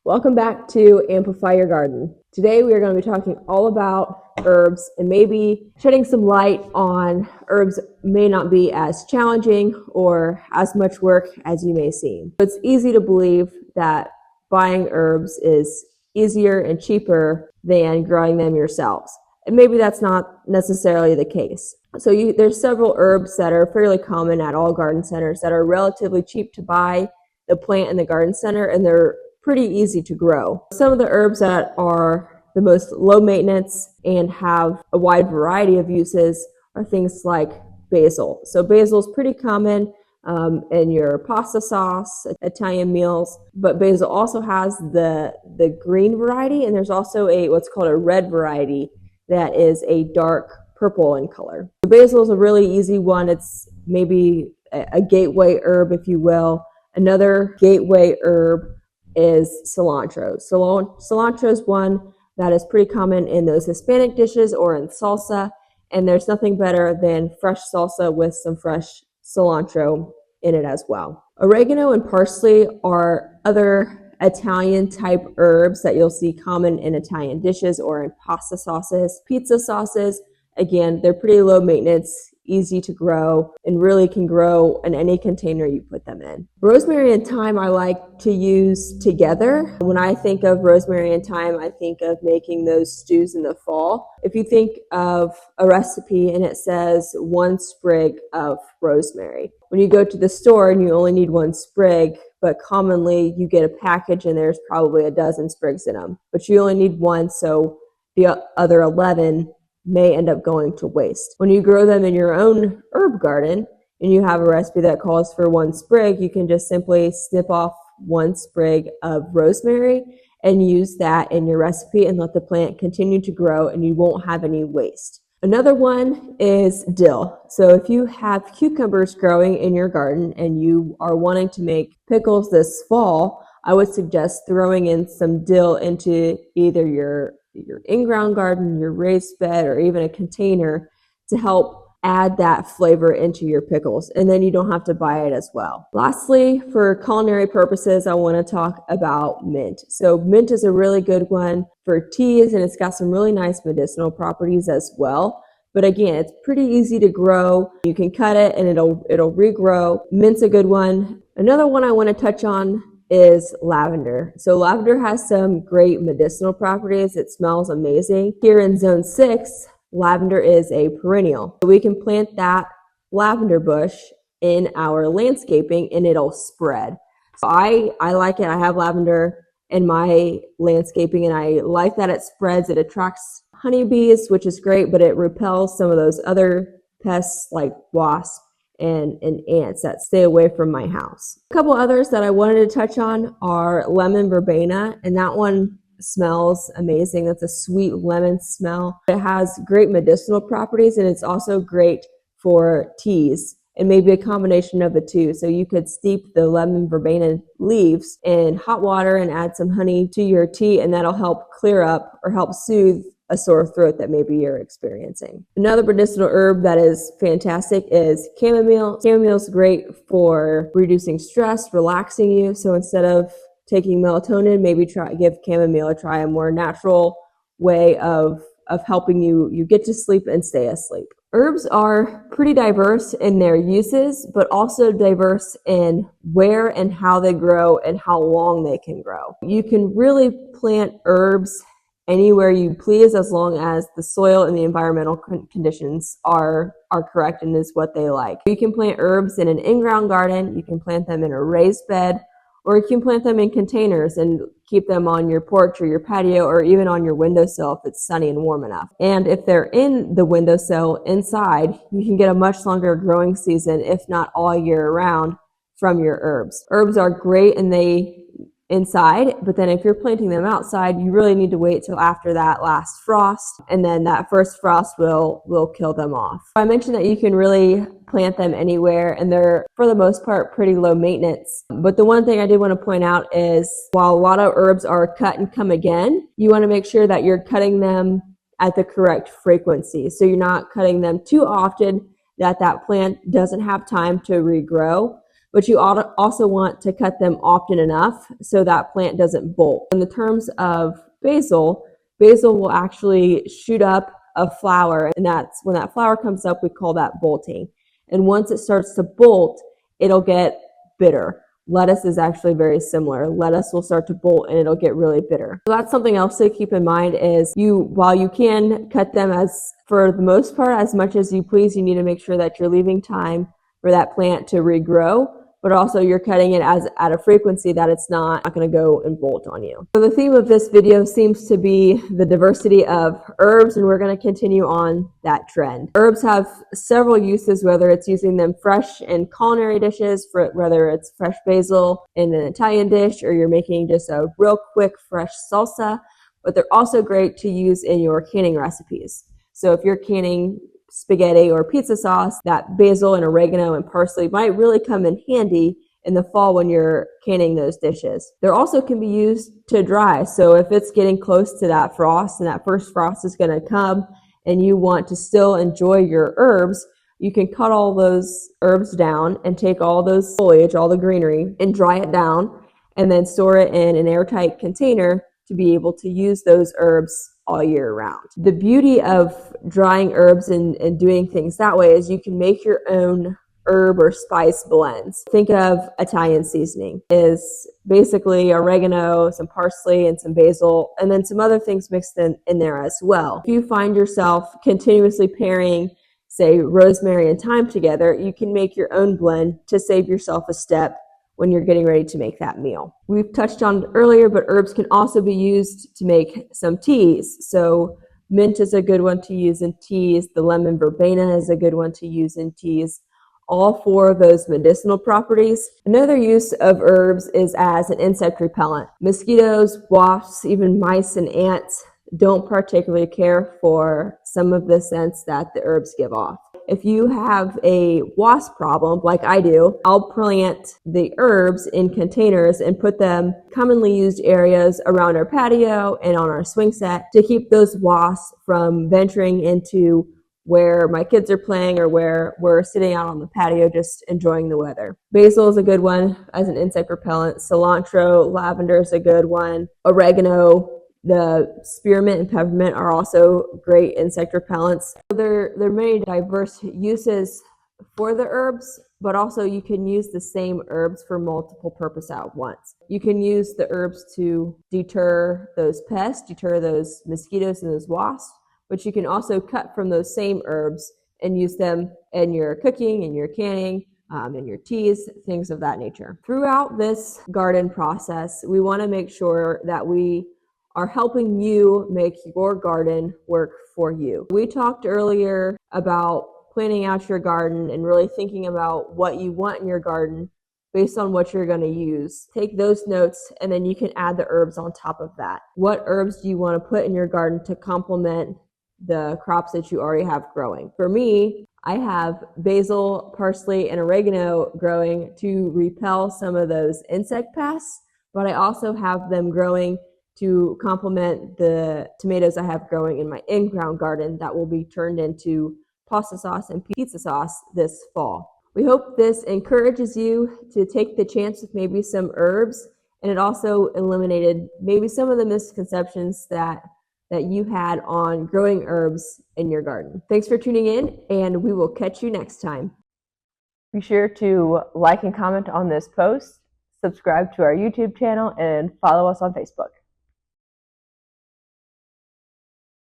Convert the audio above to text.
Welcome back to Amplify Your Garden. Today we are going to be talking all about herbs and maybe shedding some light on herbs may not be as challenging or as much work as you may seem. It's easy to believe that buying herbs is easier and cheaper than growing them yourselves. And maybe that's not necessarily the case. So there's several herbs that are fairly common at all garden centers that are relatively cheap to buy, the plant in the garden center, and they're pretty easy to grow. Some of the herbs that are the most low maintenance and have a wide variety of uses are things like basil. So basil is pretty common in your pasta sauce, Italian meals, but basil also has the green variety, and there's also what's called a red variety that is a dark purple in color. The basil is a really easy one. It's maybe a gateway herb, if you will. Another gateway herb is cilantro. Cilantro is one that is pretty common in those Hispanic dishes or in salsa, and there's nothing better than fresh salsa with some fresh cilantro in it as well. Oregano and parsley are other Italian type herbs that you'll see common in Italian dishes or in pasta sauces, pizza sauces. Again, they're pretty low maintenance, easy to grow, and really can grow in any container you put them in. Rosemary and thyme I like to use together. When I think of rosemary and thyme, I think of making those stews in the fall. If you think of a recipe and it says 1 sprig of rosemary, when you go to the store and you only need 1 sprig, but commonly you get a package and there's probably a dozen sprigs in them, but you only need 1, so the other 11 may end up going to waste. When you grow them in your own herb garden and you have a recipe that calls for 1 sprig, you can just simply snip off 1 sprig of rosemary and use that in your recipe and let the plant continue to grow, and you won't have any waste. Another one is dill. So if you have cucumbers growing in your garden and you are wanting to make pickles this fall, I would suggest throwing in some dill into either your in-ground garden, your raised bed, or even a container to help add that flavor into your pickles, and then you don't have to buy it as well. Lastly, for culinary purposes, I want to talk about mint. So mint is a really good one for teas, and it's got some really nice medicinal properties as well. But again, it's pretty easy to grow. You can cut it and it'll regrow. Mint's a good one. Another one I want to touch on is lavender. So lavender has some great medicinal properties. It smells amazing. Here in zone 6, lavender is a perennial. So we can plant that lavender bush in our landscaping and it'll spread. So I like it. I have lavender in my landscaping and I like that it spreads. It attracts honeybees, which is great, but it repels some of those other pests like wasps and ants that stay away from my house. A couple others that I wanted to touch on are lemon verbena, and that one smells amazing. That's a sweet lemon smell. It has great medicinal properties, and it's also great for teas, and maybe a combination of the two. So you could steep the lemon verbena leaves in hot water and add some honey to your tea, and that'll help clear up or help soothe a sore throat that maybe you're experiencing. Another medicinal herb that is fantastic is chamomile. Chamomile is great for reducing stress, relaxing you. So instead of taking melatonin, maybe give chamomile a try, a more natural way of helping you get to sleep and stay asleep. Herbs are pretty diverse in their uses, but also diverse in where and how they grow and how long they can grow. You can really plant herbs anywhere you please as long as the soil and the environmental conditions are correct and is what they like. You can plant herbs in an in-ground garden, you can plant them in a raised bed, or you can plant them in containers and keep them on your porch or your patio or even on your windowsill if it's sunny and warm enough. And if they're in the windowsill inside, you can get a much longer growing season, if not all year round, from your herbs. Herbs are great and they inside, but then if you're planting them outside, you really need to wait till after that last frost, and then that first frost will kill them off. I mentioned that you can really plant them anywhere, and they're for the most part pretty low maintenance. But the one thing I did want to point out is while a lot of herbs are cut and come again, you want to make sure that you're cutting them at the correct frequency. So you're not cutting them too often that plant doesn't have time to regrow. but you also want to cut them often enough so that plant doesn't bolt. In the terms of basil, basil will actually shoot up a flower, and that's when that flower comes up, we call that bolting. And once it starts to bolt, it'll get bitter. Lettuce is actually very similar. Lettuce will start to bolt and it'll get really bitter. So that's something else to keep in mind is while you can cut them for the most part, as much as you please, you need to make sure that you're leaving time for that plant to regrow, but also you're cutting it at a frequency that it's not going to go and bolt on you. So the theme of this video seems to be the diversity of herbs, and we're going to continue on that trend. Herbs have several uses, whether it's using them fresh in culinary dishes, whether it's fresh basil in an Italian dish, or you're making just a real quick fresh salsa, but they're also great to use in your canning recipes. So if you're canning spaghetti or pizza sauce, that basil and oregano and parsley might really come in handy in the fall when you're canning those dishes. They also can be used to dry. So if it's getting close to that frost and that first frost is going to come and you want to still enjoy your herbs, you can cut all those herbs down and take all those foliage, all the greenery, and dry it down and then store it in an airtight container to be able to use those herbs all year round. The beauty of drying herbs and doing things that way is you can make your own herb or spice blends. Think of Italian seasoning is basically oregano, some parsley, and some basil, and then some other things mixed in there as well. If you find yourself continuously pairing, say, rosemary and thyme together, you can make your own blend to save yourself a step when you're getting ready to make that meal. We've touched on it earlier, but herbs can also be used to make some teas. So mint is a good one to use in teas. The lemon verbena is a good one to use in teas. All four of those medicinal properties. Another use of herbs is as an insect repellent. Mosquitoes, wasps, even mice and ants don't particularly care for some of the scents that the herbs give off. If you have a wasp problem, like I do, I'll plant the herbs in containers and put them commonly used areas around our patio and on our swing set to keep those wasps from venturing into where my kids are playing or where we're sitting out on the patio just enjoying the weather. Basil is a good one as an insect repellent. Cilantro, lavender is a good one. Oregano, the spearmint and peppermint are also great insect repellents. There are many diverse uses for the herbs, but also you can use the same herbs for multiple purposes at once. You can use the herbs to deter those pests, deter those mosquitoes and those wasps, but you can also cut from those same herbs and use them in your cooking, in your canning, in your teas, things of that nature. Throughout this garden process, we want to make sure that we are helping you make your garden work for you. We talked earlier about planning out your garden and really thinking about what you want in your garden based on what you're going to use. Take those notes and then you can add the herbs on top of that. What herbs do you want to put in your garden to complement the crops that you already have growing? For me, I have basil, parsley, and oregano growing to repel some of those insect pests, but I also have them growing to complement the tomatoes I have growing in my in-ground garden that will be turned into pasta sauce and pizza sauce this fall. We hope this encourages you to take the chance with maybe some herbs, and it also eliminated maybe some of the misconceptions that you had on growing herbs in your garden. Thanks for tuning in, and we will catch you next time. Be sure to like and comment on this post, subscribe to our YouTube channel, and follow us on Facebook.